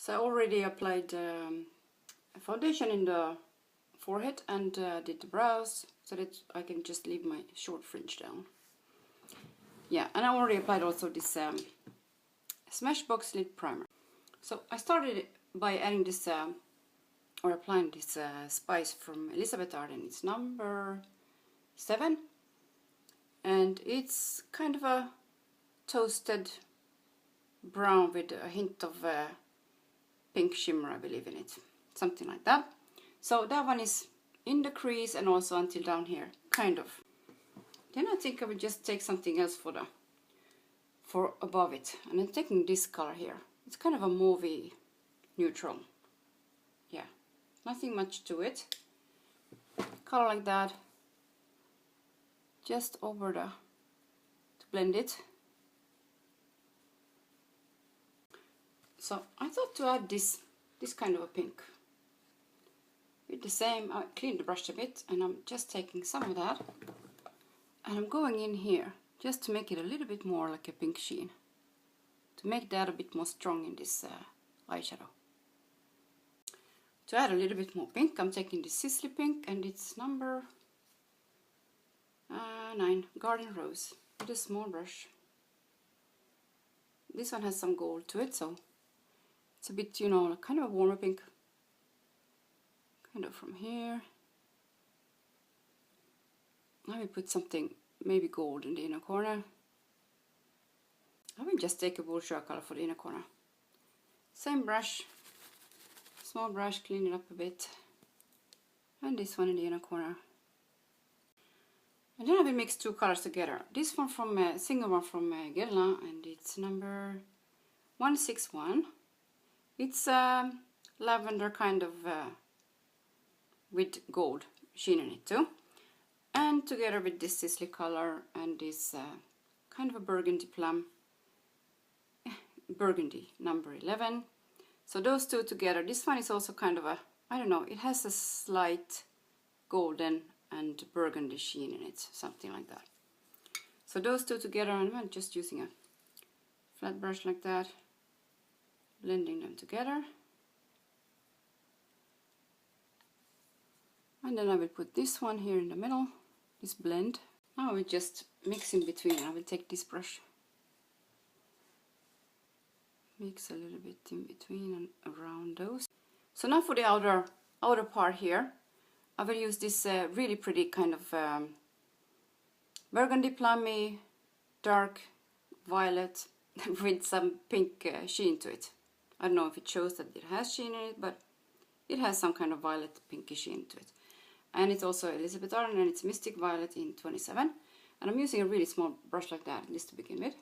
So I already applied foundation in the forehead and did the brows so that I can just leave my short fringe down. Yeah, and I already applied also this Smashbox Lid Primer. So I started by adding this, or applying this spice from Elisabet Arden. It's number 7. And it's kind of a toasted brown with a hint of pink shimmer, I believe, in it. Something like that. So that one is in the crease and also until down here, kind of. Then I think I will just take something else for above it. And I'm taking this color here. It's kind of a mauvey neutral. Yeah, nothing much to it. Color like that. Just over to blend it. So I thought to add this kind of a pink. With the same, I cleaned the brush a bit and I'm just taking some of that. And I'm going in here just to make it a little bit more like a pink sheen. To make that a bit more strong in this eyeshadow. To add a little bit more pink, I'm taking this Sisley pink and it's number 9, Garden Rose, with a small brush. This one has some gold to it, so it's a bit, you know, kind of a warmer pink. Kind of from here. I will put something, maybe gold in the inner corner. I will just take a bourgeois color for the inner corner. Same brush, small brush, clean it up a bit. And this one in the inner corner. And then I will mix 2 colors together. This one from a single one from Guerlain, and it's number 161. It's lavender kind of with gold sheen in it too. And together with this Sisley color and this kind of a burgundy plum, burgundy number 11. So those 2 together. This one is also kind of a, I don't know, it has a slight golden and burgundy sheen in it, something like that. So those 2 together, and I'm just using a flat brush like that, blending them together. And then I will put this one here in the middle, this blend. Now I will just mix in between. I will take this brush, mix a little bit in between and around those. So now for the outer part here, I will use this really pretty kind of burgundy plummy, dark violet with some pink sheen to it. I don't know if it shows that it has sheen in it, but it has some kind of violet pinky sheen to it. And it's also Elisabet Arden and it's Mystic Violet in 27. And I'm using a really small brush like that, just to begin with.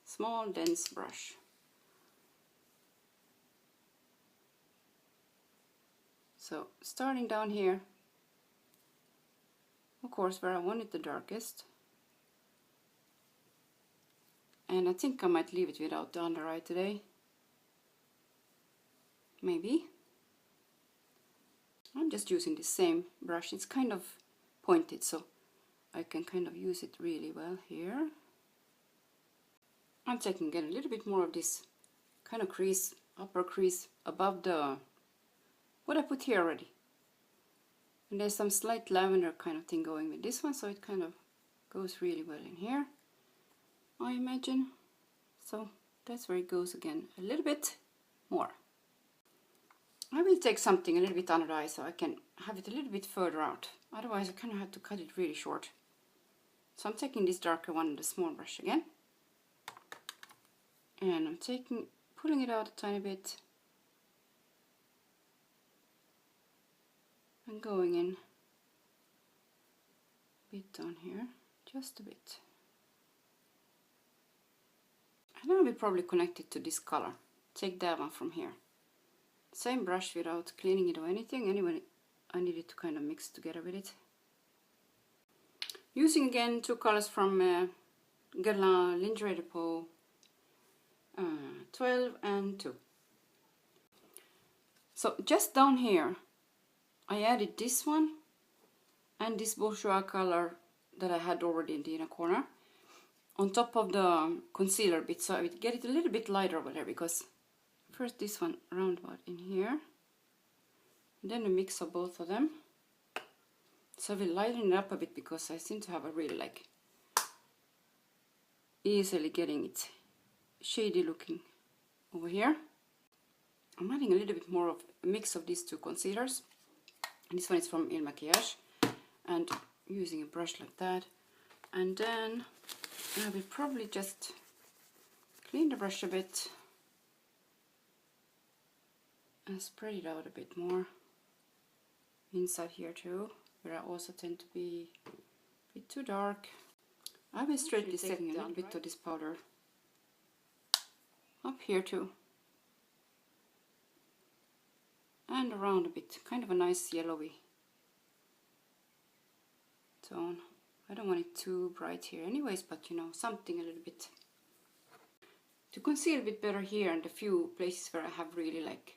Small, dense brush. So starting down here, of course, where I want it the darkest. And I think I might leave it without the under eye today. Maybe. I'm just using the same brush. It's kind of pointed, so I can kind of use it really well here. I'm taking again a little bit more of this kind of crease, upper crease above the what I put here already. And there's some slight lavender kind of thing going with this one, so it kind of goes really well in here, I imagine. So that's where it goes again, a little bit more. I will take something a little bit under the eye so I can have it a little bit further out. Otherwise I kind of have to cut it really short. So I'm taking this darker one, the small brush again. And I'm pulling it out a tiny bit. And going in a bit down here, just a bit. And I will probably connect it to this color. Take that one from here. Same brush without cleaning it or anything. Anyway, I need it to kind of mix together with it. Using again 2 colors from Guerlain Lingerie Depot 12 and 2. So just down here, I added this one and this bourgeois color that I had already in the inner corner on top of the concealer bit, so I would get it a little bit lighter over there because first this one round about in here, and then a mix of both of them. So I will lighten it up a bit because I seem to have a really like easily getting it shady looking over here. I'm adding a little bit more of a mix of these two concealers. And this one is from Il Maquillage, and using a brush like that. And then I will probably just clean the brush a bit and spread it out a bit more inside here too, where I also tend to be a bit too dark. I will straightly setting a little bit of this powder up here too, and around a bit, kind of a nice yellowy tone. I don't want it too bright here anyways, but you know, something a little bit to conceal a bit better here, and the few places where I have really like,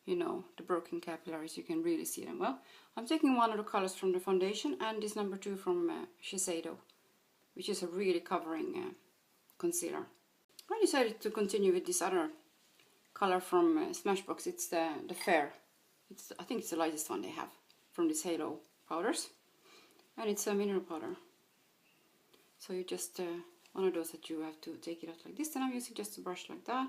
you know, the broken capillaries, you can really see them well. I'm taking one of the colors from the foundation and this number 2 from Shiseido, which is a really covering concealer. I decided to continue with this other color from Smashbox. It's the Fair. I think it's the lightest one they have from these Halo powders, and it's a mineral powder. So you just one of those that you have to take it out like this. And I'm using just a brush like that.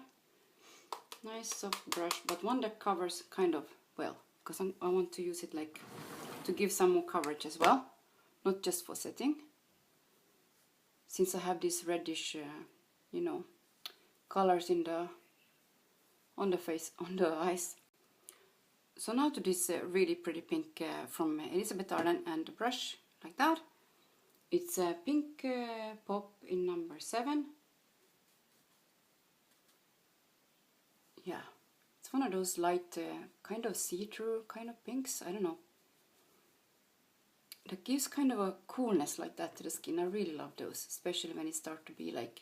Nice soft brush, but one that covers kind of well, because I want to use it like to give some more coverage as well, not just for setting. Since I have this reddish, you know, colors in the on the face, on the eyes. So now to this really pretty pink from Elisabet Arden, and the brush like that. It's a pink pop in number 7. Yeah, it's one of those light kind of see-through kind of pinks. I don't know. That gives kind of a coolness like that to the skin. I really love those, especially when it starts to be like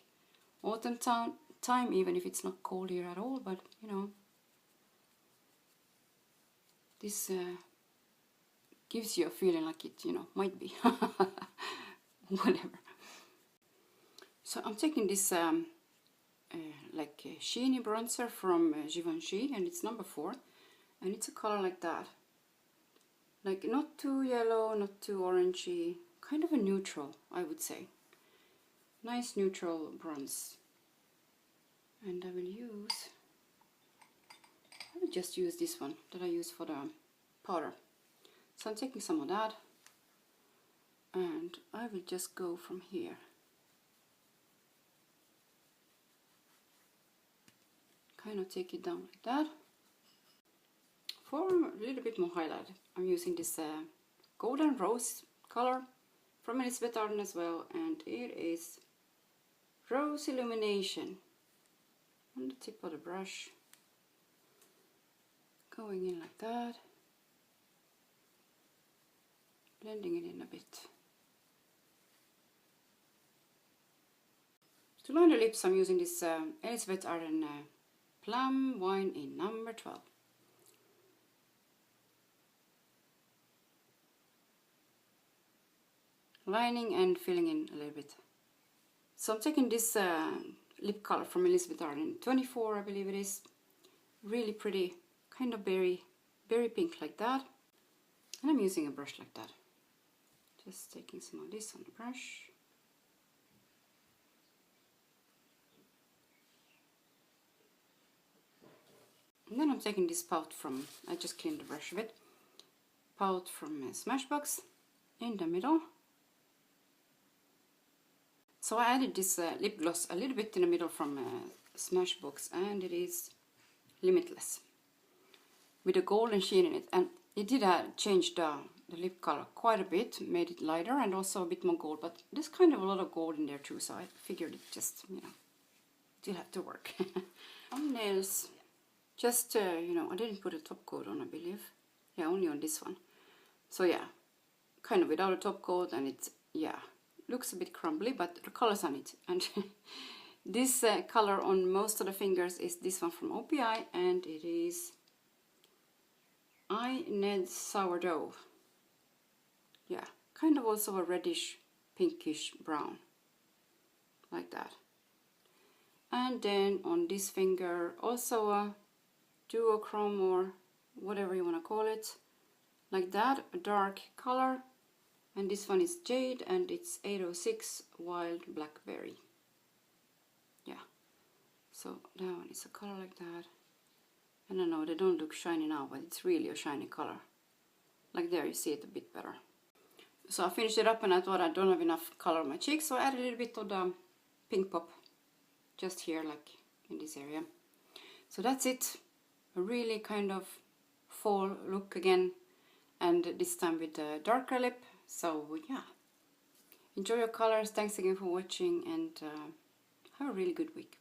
autumn time, even if it's not cold here at all. But you know, this gives you a feeling like it, you know, might be. Whatever. So I'm taking this like a sheeny bronzer from Givenchy, and it's number 4, and it's a color like that, like not too yellow, not too orangey, kind of a neutral, I would say. Nice neutral bronze. And I will just use this one that I use for the powder. So I'm taking some of that, and I will just go from here. Kind of take it down like that. For a little bit more highlight, I'm using this golden rose color from Elisabet Arden as well, and it is Rose Illumination. On the tip of the brush, going in like that, blending it in a bit. To line the lips, I'm using this Elisabet Arden Plum Wine in number 12. Lining and filling in a little bit. So I'm taking this lip color from Elisabet Arden, 24 I believe it is. Really pretty, kind of berry pink like that. And I'm using a brush like that. Just taking some of this on the brush. And then I'm taking this pout from, I just cleaned the brush a bit, pout from Smashbox in the middle. So I added this lip gloss a little bit in the middle from Smashbox, and it is Limitless, with a golden sheen in it. And it did change the lip color quite a bit, made it lighter and also a bit more gold, but there's kind of a lot of gold in there too, so I figured it just, you know, still have to work. On nails, just, you know, I didn't put a top coat on, I believe. Yeah, only on this one. So yeah, kind of without a top coat, and it's, yeah, looks a bit crumbly, but the colors on it. And this color on most of the fingers is this one from OPI, and it is I Ned Sourdough. Yeah, kind of also a reddish, pinkish brown, like that. And then on this finger, also a duochrome or whatever you want to call it, like that, a dark color. And this one is Jade and it's 806 Wild Blackberry. Yeah, so that one is a color like that. And I know they don't look shiny now, but it's really a shiny color. Like there, you see it a bit better. So I finished it up and I thought I don't have enough color on my cheeks, so I added a little bit of the Pink Pop just here, like in this area. So that's it. A really kind of fall look again, and this time with a darker lip. So yeah, enjoy your colors. Thanks again for watching, and have a really good week.